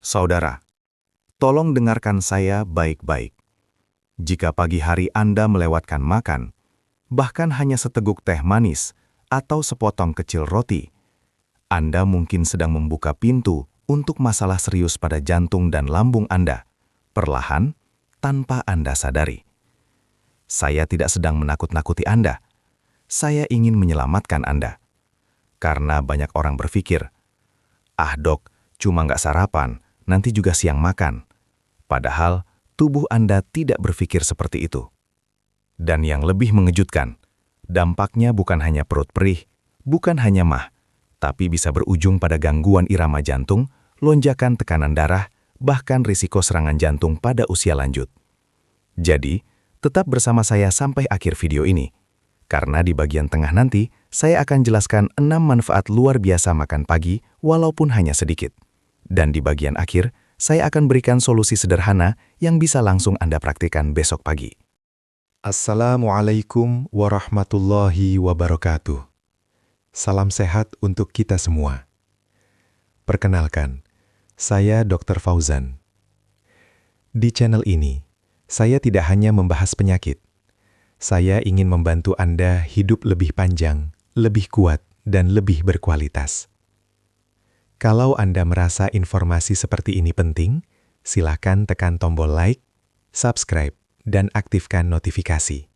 Saudara, tolong dengarkan saya baik-baik. Jika pagi hari Anda melewatkan makan, bahkan hanya seteguk teh manis atau sepotong kecil roti, Anda mungkin sedang membuka pintu untuk masalah serius pada jantung dan lambung Anda, perlahan, tanpa Anda sadari. Saya tidak sedang menakut-nakuti Anda. Saya ingin menyelamatkan Anda. Karena banyak orang berpikir, "Ah dok, cuma nggak sarapan, nanti juga siang makan." Padahal, tubuh Anda tidak berpikir seperti itu. Dan yang lebih mengejutkan, dampaknya bukan hanya perut perih, bukan hanya mah, tapi bisa berujung pada gangguan irama jantung, lonjakan tekanan darah, bahkan risiko serangan jantung pada usia lanjut. Jadi, tetap bersama saya sampai akhir video ini. Karena di bagian tengah nanti, saya akan jelaskan 6 manfaat luar biasa makan pagi walaupun hanya sedikit. Dan di bagian akhir, saya akan berikan solusi sederhana yang bisa langsung Anda praktikkan besok pagi. Assalamualaikum warahmatullahi wabarakatuh. Salam sehat untuk kita semua. Perkenalkan, saya Dr. Fauzan. Di channel ini, saya tidak hanya membahas penyakit. Saya ingin membantu Anda hidup lebih panjang, lebih kuat, dan lebih berkualitas. Kalau Anda merasa informasi seperti ini penting, silakan tekan tombol like, subscribe, dan aktifkan notifikasi.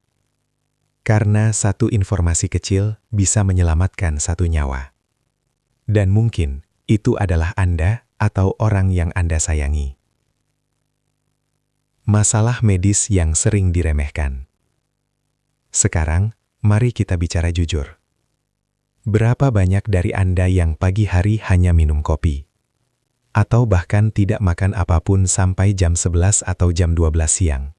Karena satu informasi kecil bisa menyelamatkan satu nyawa. Dan mungkin itu adalah Anda atau orang yang Anda sayangi. Masalah medis yang sering diremehkan. Sekarang, mari kita bicara jujur. Berapa banyak dari Anda yang pagi hari hanya minum kopi? Atau bahkan tidak makan apapun sampai jam 11 atau jam 12 siang?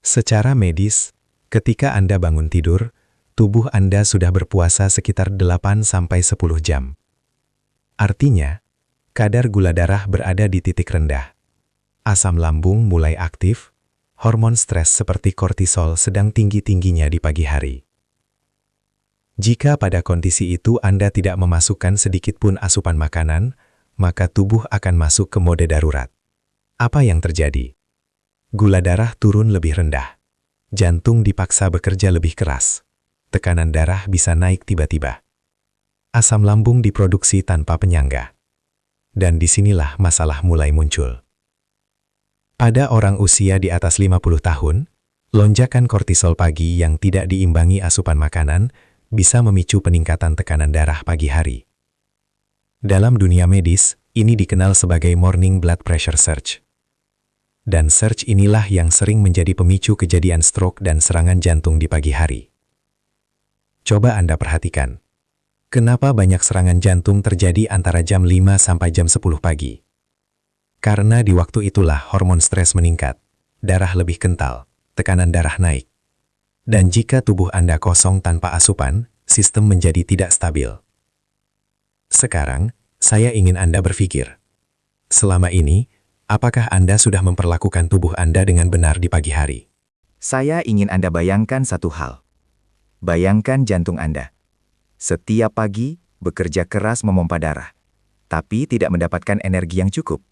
Secara medis, ketika Anda bangun tidur, tubuh Anda sudah berpuasa sekitar 8-10 jam. Artinya, kadar gula darah berada di titik rendah. Asam lambung mulai aktif, hormon stres seperti kortisol sedang tinggi-tingginya di pagi hari. Jika pada kondisi itu Anda tidak memasukkan sedikit pun asupan makanan, maka tubuh akan masuk ke mode darurat. Apa yang terjadi? Gula darah turun lebih rendah. Jantung dipaksa bekerja lebih keras. Tekanan darah bisa naik tiba-tiba. Asam lambung diproduksi tanpa penyangga. Dan disinilah masalah mulai muncul. Pada orang usia di atas 50 tahun, lonjakan kortisol pagi yang tidak diimbangi asupan makanan bisa memicu peningkatan tekanan darah pagi hari. Dalam dunia medis, ini dikenal sebagai morning blood pressure surge. Dan surge inilah yang sering menjadi pemicu kejadian stroke dan serangan jantung di pagi hari. Coba Anda perhatikan, kenapa banyak serangan jantung terjadi antara jam 5 sampai jam 10 pagi? Karena di waktu itulah hormon stres meningkat, darah lebih kental, tekanan darah naik. Dan jika tubuh Anda kosong tanpa asupan, sistem menjadi tidak stabil. Sekarang, saya ingin Anda berpikir. Selama ini, apakah Anda sudah memperlakukan tubuh Anda dengan benar di pagi hari? Saya ingin Anda bayangkan satu hal. Bayangkan jantung Anda. Setiap pagi, bekerja keras memompa darah, tapi tidak mendapatkan energi yang cukup.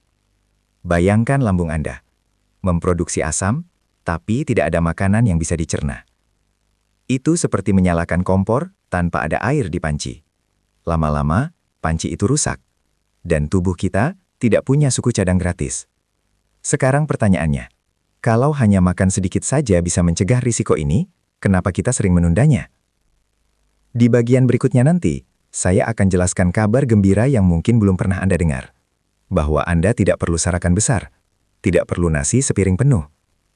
Bayangkan lambung Anda. Memproduksi asam, tapi tidak ada makanan yang bisa dicerna. Itu seperti menyalakan kompor tanpa ada air di panci. Lama-lama, panci itu rusak. Dan tubuh kita tidak punya suku cadang gratis. Sekarang pertanyaannya, kalau hanya makan sedikit saja bisa mencegah risiko ini, kenapa kita sering menundanya? Di bagian berikutnya nanti, saya akan jelaskan kabar gembira yang mungkin belum pernah Anda dengar. Bahwa Anda tidak perlu sarapan besar, tidak perlu nasi sepiring penuh,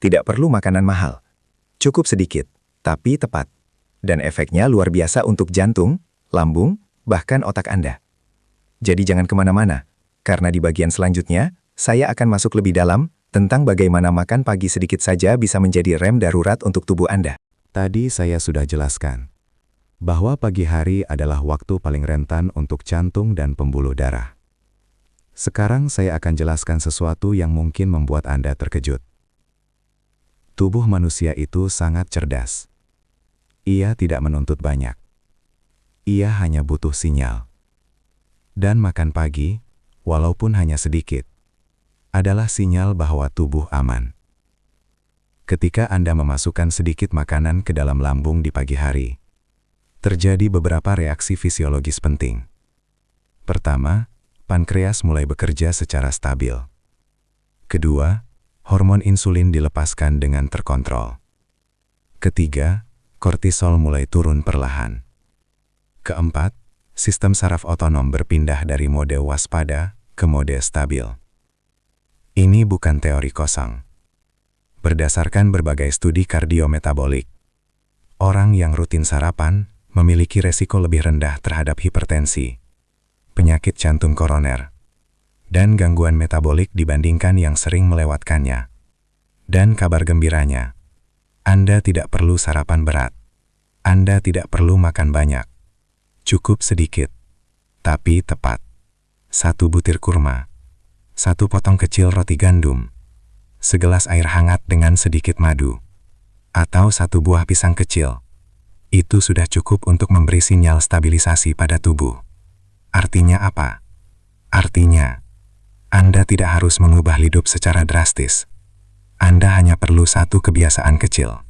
tidak perlu makanan mahal. Cukup sedikit, tapi tepat. Dan efeknya luar biasa untuk jantung, lambung, bahkan otak Anda. Jadi jangan kemana-mana, karena di bagian selanjutnya, saya akan masuk lebih dalam tentang bagaimana makan pagi sedikit saja bisa menjadi rem darurat untuk tubuh Anda. Tadi saya sudah jelaskan bahwa pagi hari adalah waktu paling rentan untuk jantung dan pembuluh darah. Sekarang saya akan jelaskan sesuatu yang mungkin membuat Anda terkejut. Tubuh manusia itu sangat cerdas. Ia tidak menuntut banyak. Ia hanya butuh sinyal. Dan makan pagi, walaupun hanya sedikit, adalah sinyal bahwa tubuh aman. Ketika Anda memasukkan sedikit makanan ke dalam lambung di pagi hari, terjadi beberapa reaksi fisiologis penting. Pertama, pankreas mulai bekerja secara stabil. Kedua, hormon insulin dilepaskan dengan terkontrol. Ketiga, kortisol mulai turun perlahan. Keempat, sistem saraf otonom berpindah dari mode waspada ke mode stabil. Ini bukan teori kosong. Berdasarkan berbagai studi kardiometabolik, orang yang rutin sarapan memiliki resiko lebih rendah terhadap hipertensi, penyakit jantung koroner, dan gangguan metabolik dibandingkan yang sering melewatkannya. Dan kabar gembiranya, Anda tidak perlu sarapan berat. Anda tidak perlu makan banyak. Cukup sedikit, tapi tepat. 1 butir kurma, 1 potong kecil roti gandum, segelas air hangat dengan sedikit madu, atau 1 buah pisang kecil. Itu sudah cukup untuk memberi sinyal stabilisasi pada tubuh. Artinya apa? Artinya, Anda tidak harus mengubah hidup secara drastis. Anda hanya perlu 1 kebiasaan kecil.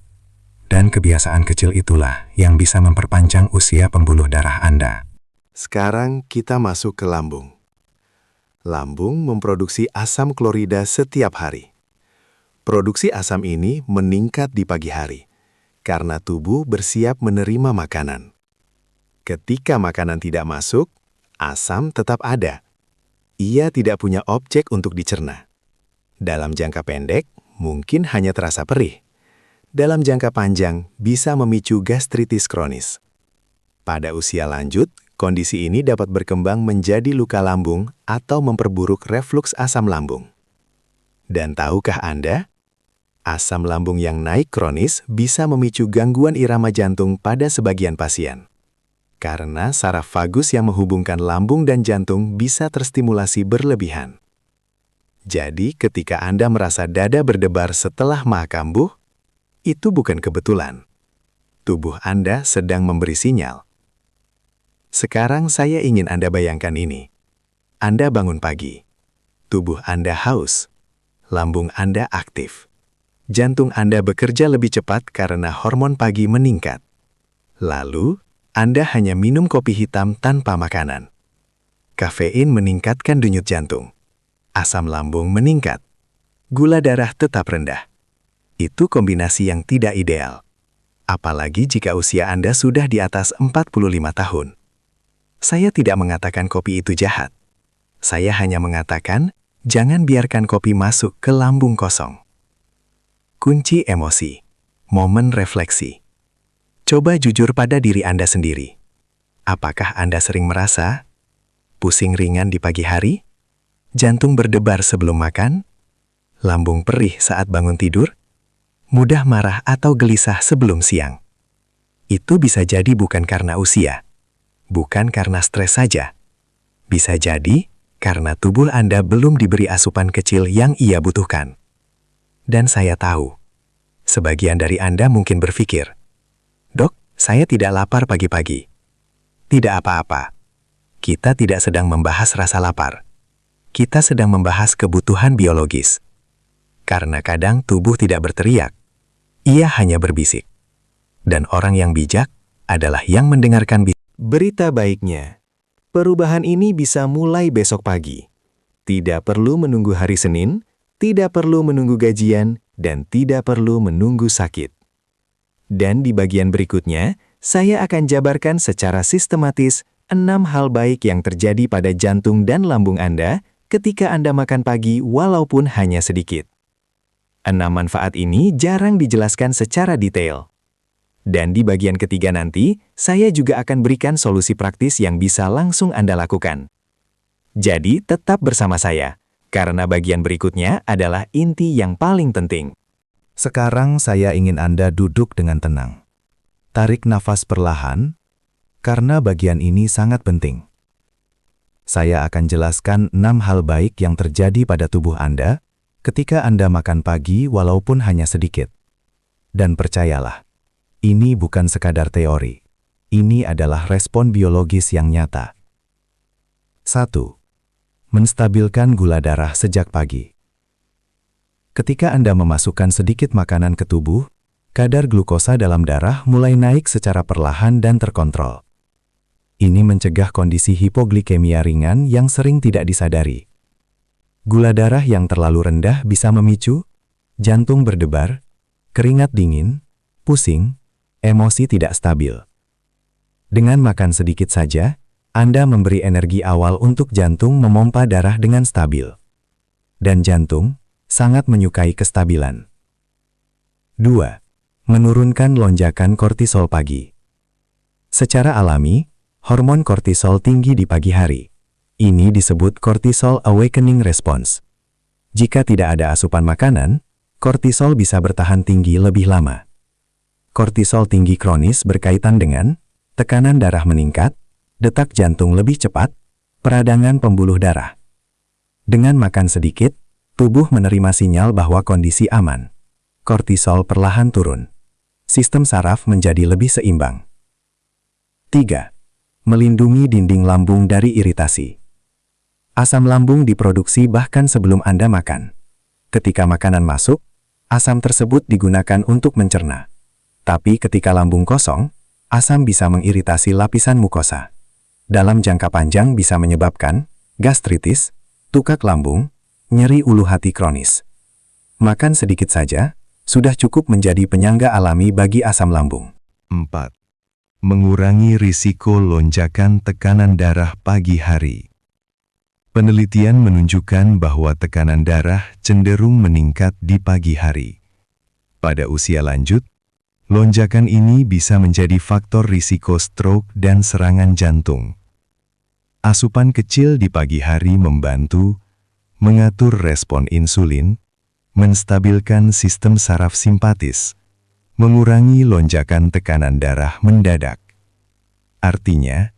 Dan kebiasaan kecil itulah yang bisa memperpanjang usia pembuluh darah Anda. Sekarang kita masuk ke lambung. Lambung memproduksi asam klorida setiap hari. Produksi asam ini meningkat di pagi hari, karena tubuh bersiap menerima makanan. Ketika makanan tidak masuk, asam tetap ada. Ia tidak punya objek untuk dicerna. Dalam jangka pendek, mungkin hanya terasa perih. Dalam jangka panjang, bisa memicu gastritis kronis. Pada usia lanjut, kondisi ini dapat berkembang menjadi luka lambung atau memperburuk refluks asam lambung. Dan tahukah Anda? Asam lambung yang naik kronis bisa memicu gangguan irama jantung pada sebagian pasien. Karena saraf vagus yang menghubungkan lambung dan jantung bisa terstimulasi berlebihan. Jadi, ketika Anda merasa dada berdebar setelah maha kambuh, itu bukan kebetulan. Tubuh Anda sedang memberi sinyal. Sekarang saya ingin Anda bayangkan ini. Anda bangun pagi. Tubuh Anda haus. Lambung Anda aktif. Jantung Anda bekerja lebih cepat karena hormon pagi meningkat. Lalu, Anda hanya minum kopi hitam tanpa makanan. Kafein meningkatkan denyut jantung. Asam lambung meningkat. Gula darah tetap rendah. Itu kombinasi yang tidak ideal. Apalagi jika usia Anda sudah di atas 45 tahun. Saya tidak mengatakan kopi itu jahat. Saya hanya mengatakan, jangan biarkan kopi masuk ke lambung kosong. Kunci emosi, momen refleksi. Coba jujur pada diri Anda sendiri. Apakah Anda sering merasa pusing ringan di pagi hari? Jantung berdebar sebelum makan? Lambung perih saat bangun tidur? Mudah marah atau gelisah sebelum siang? Itu bisa jadi bukan karena usia. Bukan karena stres saja. Bisa jadi karena tubuh Anda belum diberi asupan kecil yang ia butuhkan. Dan saya tahu, sebagian dari Anda mungkin berpikir, "Dok, saya tidak lapar pagi-pagi." Tidak apa-apa. Kita tidak sedang membahas rasa lapar. Kita sedang membahas kebutuhan biologis. Karena kadang tubuh tidak berteriak. Ia hanya berbisik. Dan orang yang bijak adalah yang mendengarkan bisik. Berita baiknya, perubahan ini bisa mulai besok pagi. Tidak perlu menunggu hari Senin, tidak perlu menunggu gajian, dan tidak perlu menunggu sakit. Dan di bagian berikutnya, saya akan jabarkan secara sistematis 6 hal baik yang terjadi pada jantung dan lambung Anda ketika Anda makan pagi walaupun hanya sedikit. 6 manfaat ini jarang dijelaskan secara detail. Dan di bagian ketiga nanti, saya juga akan berikan solusi praktis yang bisa langsung Anda lakukan. Jadi, tetap bersama saya, karena bagian berikutnya adalah inti yang paling penting. Sekarang saya ingin Anda duduk dengan tenang. Tarik nafas perlahan, karena bagian ini sangat penting. Saya akan jelaskan 6 hal baik yang terjadi pada tubuh Anda ketika Anda makan pagi walaupun hanya sedikit. Dan percayalah, ini bukan sekadar teori. Ini adalah respon biologis yang nyata. 1. Menstabilkan gula darah sejak pagi. Ketika Anda memasukkan sedikit makanan ke tubuh, kadar glukosa dalam darah mulai naik secara perlahan dan terkontrol. Ini mencegah kondisi hipoglikemia ringan yang sering tidak disadari. Gula darah yang terlalu rendah bisa memicu jantung berdebar, keringat dingin, pusing, emosi tidak stabil. Dengan makan sedikit saja, Anda memberi energi awal untuk jantung memompa darah dengan stabil. Dan jantung sangat menyukai kestabilan. 2. Menurunkan lonjakan kortisol pagi. Secara alami, hormon kortisol tinggi di pagi hari. Ini disebut cortisol awakening response. Jika tidak ada asupan makanan, kortisol bisa bertahan tinggi lebih lama. Kortisol tinggi kronis berkaitan dengan tekanan darah meningkat, detak jantung lebih cepat, peradangan pembuluh darah. Dengan makan sedikit, tubuh menerima sinyal bahwa kondisi aman. Kortisol perlahan turun. Sistem saraf menjadi lebih seimbang. 3. Melindungi dinding lambung dari iritasi. Asam lambung diproduksi bahkan sebelum Anda makan. Ketika makanan masuk, asam tersebut digunakan untuk mencerna. Tapi ketika lambung kosong, asam bisa mengiritasi lapisan mukosa. Dalam jangka panjang bisa menyebabkan gastritis, tukak lambung, nyeri ulu hati kronis. Makan sedikit saja, sudah cukup menjadi penyangga alami bagi asam lambung. 4. Mengurangi risiko lonjakan tekanan darah pagi hari. Penelitian menunjukkan bahwa tekanan darah cenderung meningkat di pagi hari. Pada usia lanjut, lonjakan ini bisa menjadi faktor risiko stroke dan serangan jantung. Asupan kecil di pagi hari membantu mengatur respon insulin, menstabilkan sistem saraf simpatis, mengurangi lonjakan tekanan darah mendadak. Artinya,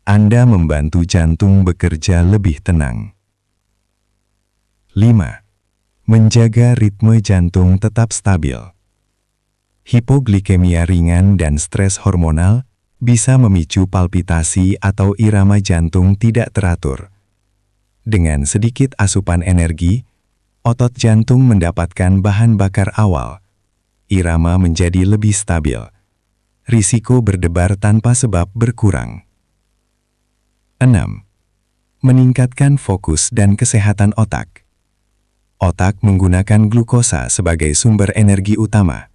Anda membantu jantung bekerja lebih tenang. 5. Menjaga ritme jantung tetap stabil. Hipoglikemia ringan dan stres hormonal bisa memicu palpitasi atau irama jantung tidak teratur. Dengan sedikit asupan energi, otot jantung mendapatkan bahan bakar awal. Irama menjadi lebih stabil. Risiko berdebar tanpa sebab berkurang. 6. Meningkatkan fokus dan kesehatan otak. Otak menggunakan glukosa sebagai sumber energi utama.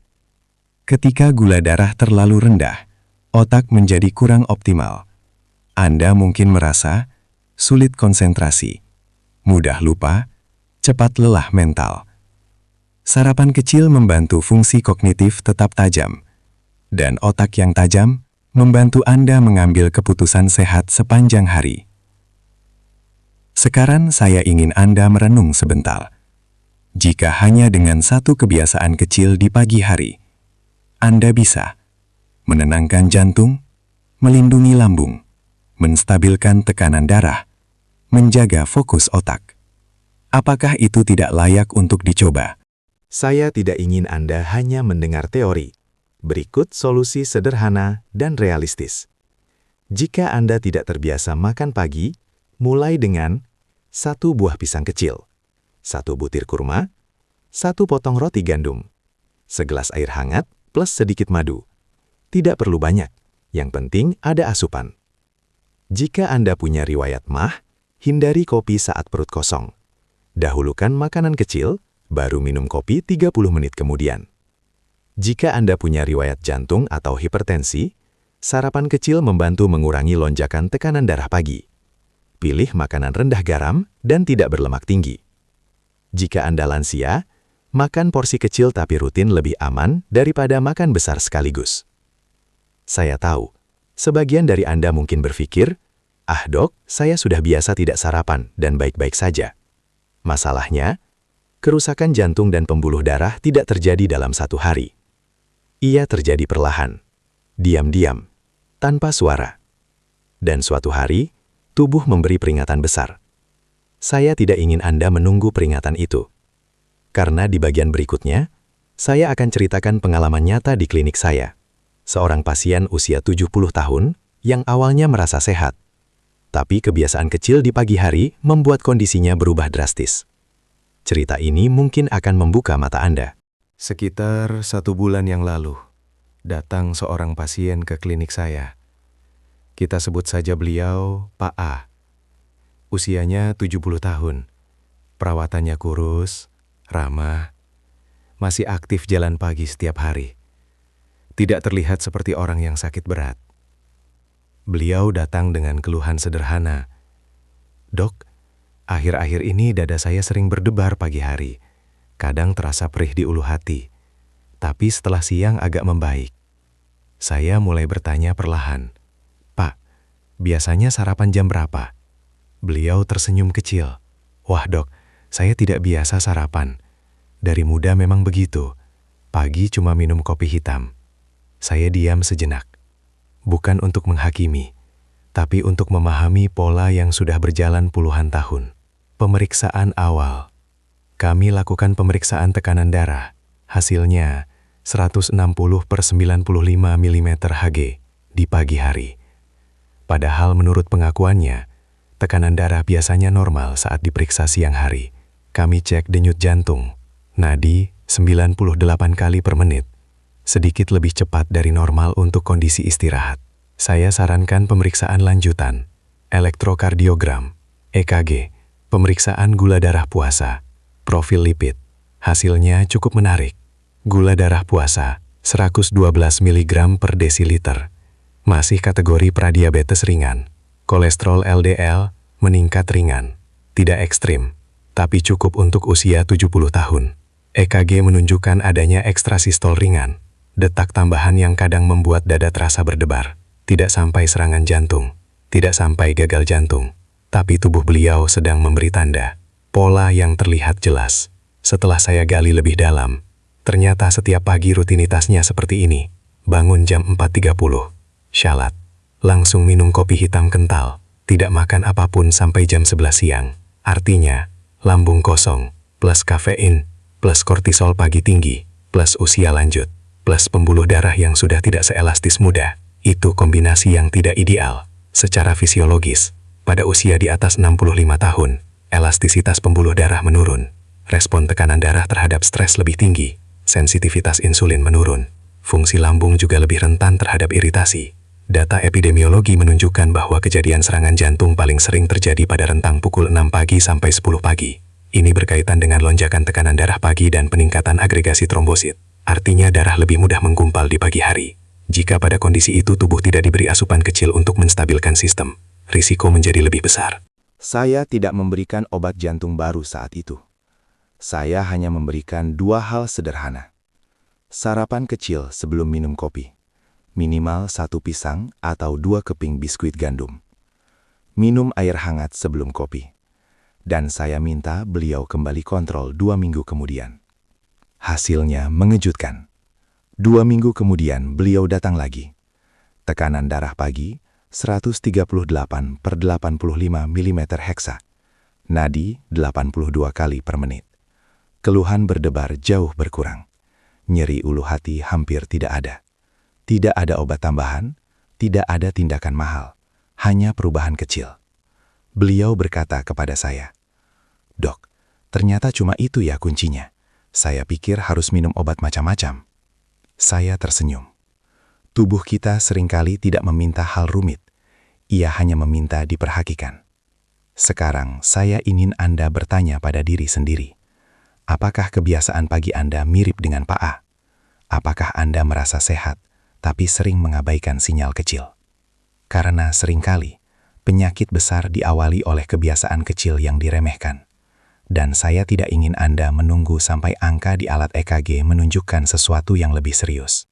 Ketika gula darah terlalu rendah, otak menjadi kurang optimal. Anda mungkin merasa sulit konsentrasi, mudah lupa, cepat lelah mental. Sarapan kecil membantu fungsi kognitif tetap tajam, dan otak yang tajam membantu Anda mengambil keputusan sehat sepanjang hari. Sekarang saya ingin Anda merenung sebentar. Jika hanya dengan satu kebiasaan kecil di pagi hari, Anda bisa menenangkan jantung, melindungi lambung, menstabilkan tekanan darah, menjaga fokus otak. Apakah itu tidak layak untuk dicoba? Saya tidak ingin Anda hanya mendengar teori. Berikut solusi sederhana dan realistis. Jika Anda tidak terbiasa makan pagi, mulai dengan 1 buah pisang kecil, 1 butir kurma, 1 potong roti gandum, segelas air hangat plus sedikit madu. Tidak perlu banyak, yang penting ada asupan. Jika Anda punya riwayat MAH, hindari kopi saat perut kosong. Dahulukan makanan kecil, baru minum kopi 30 menit kemudian. Jika Anda punya riwayat jantung atau hipertensi, sarapan kecil membantu mengurangi lonjakan tekanan darah pagi. Pilih makanan rendah garam dan tidak berlemak tinggi. Jika Anda lansia, makan porsi kecil tapi rutin lebih aman daripada makan besar sekaligus. Saya tahu, sebagian dari Anda mungkin berpikir, "Ah dok, saya sudah biasa tidak sarapan dan baik-baik saja." Masalahnya, kerusakan jantung dan pembuluh darah tidak terjadi dalam 1 hari. Ia terjadi perlahan, diam-diam, tanpa suara. Dan suatu hari, tubuh memberi peringatan besar. Saya tidak ingin Anda menunggu peringatan itu. Karena di bagian berikutnya, saya akan ceritakan pengalaman nyata di klinik saya. Seorang pasien usia 70 tahun yang awalnya merasa sehat. Tapi kebiasaan kecil di pagi hari membuat kondisinya berubah drastis. Cerita ini mungkin akan membuka mata Anda. Sekitar 1 bulan yang lalu, datang seorang pasien ke klinik saya. Kita sebut saja beliau Pak A. Usianya 70 tahun. Perawatannya kurus, ramah, masih aktif jalan pagi setiap hari. Tidak terlihat seperti orang yang sakit berat. Beliau datang dengan keluhan sederhana. "Dok, akhir-akhir ini dada saya sering berdebar pagi hari. Kadang terasa perih di ulu hati. Tapi setelah siang agak membaik." Saya mulai bertanya perlahan, "Pak, biasanya sarapan jam berapa?" Beliau tersenyum kecil. "Wah dok, saya tidak biasa sarapan. Dari muda memang begitu. Pagi cuma minum kopi hitam." Saya diam sejenak. Bukan untuk menghakimi, tapi untuk memahami pola yang sudah berjalan puluhan tahun. Pemeriksaan awal. Kami lakukan pemeriksaan tekanan darah. Hasilnya 160/95 mm Hg di pagi hari. Padahal menurut pengakuannya, tekanan darah biasanya normal saat diperiksa siang hari. Kami cek denyut jantung, nadi 98 kali per menit. Sedikit lebih cepat dari normal untuk kondisi istirahat. Saya sarankan pemeriksaan lanjutan, elektrokardiogram, EKG, pemeriksaan gula darah puasa, profil lipid. Hasilnya cukup menarik. Gula darah puasa 112 mg per desiliter. Masih kategori pradiabetes ringan. Kolesterol LDL meningkat ringan. Tidak ekstrim, tapi cukup untuk usia 70 tahun. EKG menunjukkan adanya ekstrasistol ringan. Detak tambahan yang kadang membuat dada terasa berdebar. Tidak sampai serangan jantung, tidak sampai gagal jantung. Tapi tubuh beliau sedang memberi tanda. Pola yang terlihat jelas. Setelah saya gali lebih dalam, ternyata setiap pagi rutinitasnya seperti ini. Bangun jam 4.30, syalat, langsung minum kopi hitam kental, tidak makan apapun sampai jam 11 siang. Artinya, lambung kosong, plus kafein, plus kortisol pagi tinggi, plus usia lanjut, plus pembuluh darah yang sudah tidak seelastis muda. Itu kombinasi yang tidak ideal. Secara fisiologis, pada usia di atas 65 tahun, elastisitas pembuluh darah menurun. Respon tekanan darah terhadap stres lebih tinggi. Sensitivitas insulin menurun. Fungsi lambung juga lebih rentan terhadap iritasi. Data epidemiologi menunjukkan bahwa kejadian serangan jantung paling sering terjadi pada rentang pukul 6 pagi sampai 10 pagi. Ini berkaitan dengan lonjakan tekanan darah pagi dan peningkatan agregasi trombosit. Artinya darah lebih mudah menggumpal di pagi hari. Jika pada kondisi itu tubuh tidak diberi asupan kecil untuk menstabilkan sistem, risiko menjadi lebih besar. Saya tidak memberikan obat jantung baru saat itu. Saya hanya memberikan 2 hal sederhana. Sarapan kecil sebelum minum kopi. Minimal 1 pisang atau 2 keping biskuit gandum. Minum air hangat sebelum kopi. Dan saya minta beliau kembali kontrol 2 minggu kemudian. Hasilnya mengejutkan. 2 minggu kemudian beliau datang lagi. Tekanan darah pagi 138/85 mm heksa. Nadi 82 kali per menit. Keluhan berdebar jauh berkurang. Nyeri ulu hati hampir tidak ada. Tidak ada obat tambahan, tidak ada tindakan mahal, hanya perubahan kecil. Beliau berkata kepada saya, "Dok, ternyata cuma itu ya kuncinya. Saya pikir harus minum obat macam-macam." Saya tersenyum. Tubuh kita seringkali tidak meminta hal rumit. Ia hanya meminta diperhatikan. Sekarang saya ingin Anda bertanya pada diri sendiri. Apakah kebiasaan pagi Anda mirip dengan Pak A? Apakah Anda merasa sehat, tapi sering mengabaikan sinyal kecil? Karena seringkali, penyakit besar diawali oleh kebiasaan kecil yang diremehkan. Dan saya tidak ingin Anda menunggu sampai angka di alat EKG menunjukkan sesuatu yang lebih serius.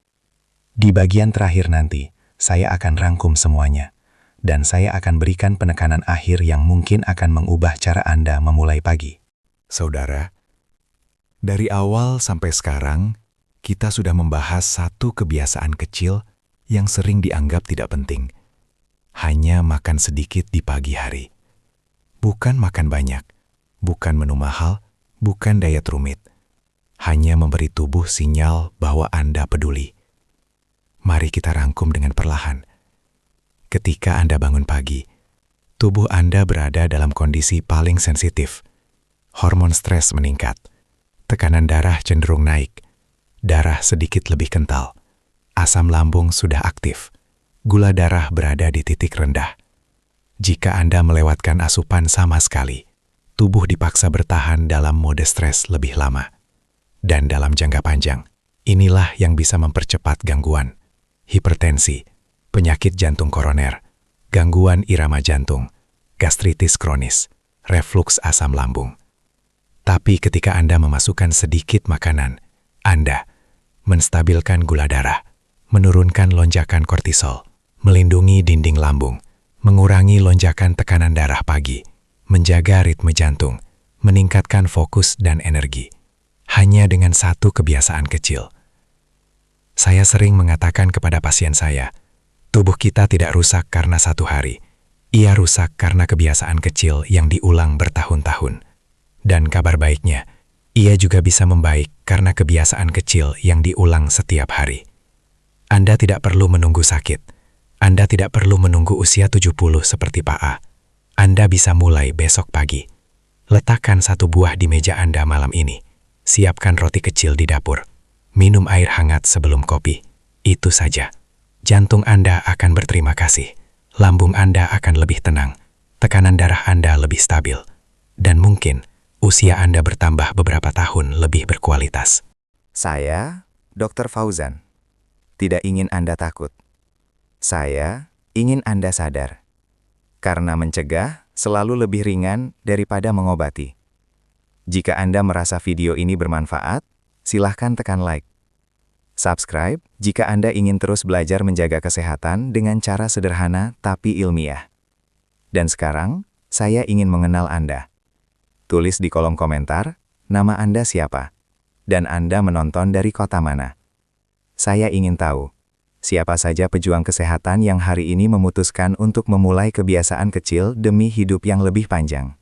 Di bagian terakhir nanti, saya akan rangkum semuanya, dan saya akan berikan penekanan akhir yang mungkin akan mengubah cara Anda memulai pagi. Saudara, dari awal sampai sekarang, kita sudah membahas satu kebiasaan kecil yang sering dianggap tidak penting. Hanya makan sedikit di pagi hari. Bukan makan banyak. Bukan menu mahal, bukan diet rumit. Hanya memberi tubuh sinyal bahwa Anda peduli. Mari kita rangkum dengan perlahan. Ketika Anda bangun pagi, tubuh Anda berada dalam kondisi paling sensitif. Hormon stres meningkat. Tekanan darah cenderung naik. Darah sedikit lebih kental. Asam lambung sudah aktif. Gula darah berada di titik rendah. Jika Anda melewatkan asupan sama sekali, tubuh dipaksa bertahan dalam mode stres lebih lama. Dan dalam jangka panjang, inilah yang bisa mempercepat gangguan. Hipertensi, penyakit jantung koroner, gangguan irama jantung, gastritis kronis, refluks asam lambung. Tapi ketika Anda memasukkan sedikit makanan, Anda menstabilkan gula darah, menurunkan lonjakan kortisol, melindungi dinding lambung, mengurangi lonjakan tekanan darah pagi, menjaga ritme jantung, meningkatkan fokus dan energi. Hanya dengan satu kebiasaan kecil. Saya sering mengatakan kepada pasien saya, tubuh kita tidak rusak karena satu hari. Ia rusak karena kebiasaan kecil yang diulang bertahun-tahun. Dan kabar baiknya, ia juga bisa membaik karena kebiasaan kecil yang diulang setiap hari. Anda tidak perlu menunggu sakit. Anda tidak perlu menunggu usia 70 seperti Pak A. Anda bisa mulai besok pagi. Letakkan satu buah di meja Anda malam ini. Siapkan roti kecil di dapur. Minum air hangat sebelum kopi. Itu saja. Jantung Anda akan berterima kasih. Lambung Anda akan lebih tenang. Tekanan darah Anda lebih stabil. Dan mungkin usia Anda bertambah beberapa tahun lebih berkualitas. Saya, Dr. Fauzan, tidak ingin Anda takut. Saya ingin Anda sadar. Karena mencegah selalu lebih ringan daripada mengobati. Jika Anda merasa video ini bermanfaat, silahkan tekan like. Subscribe jika Anda ingin terus belajar menjaga kesehatan dengan cara sederhana tapi ilmiah. Dan sekarang, saya ingin mengenal Anda. Tulis di kolom komentar, nama Anda siapa? Dan Anda menonton dari kota mana? Saya ingin tahu, siapa saja pejuang kesehatan yang hari ini memutuskan untuk memulai kebiasaan kecil demi hidup yang lebih panjang.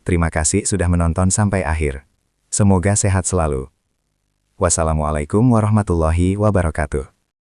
Terima kasih sudah menonton sampai akhir. Semoga sehat selalu. Wassalamualaikum warahmatullahi wabarakatuh.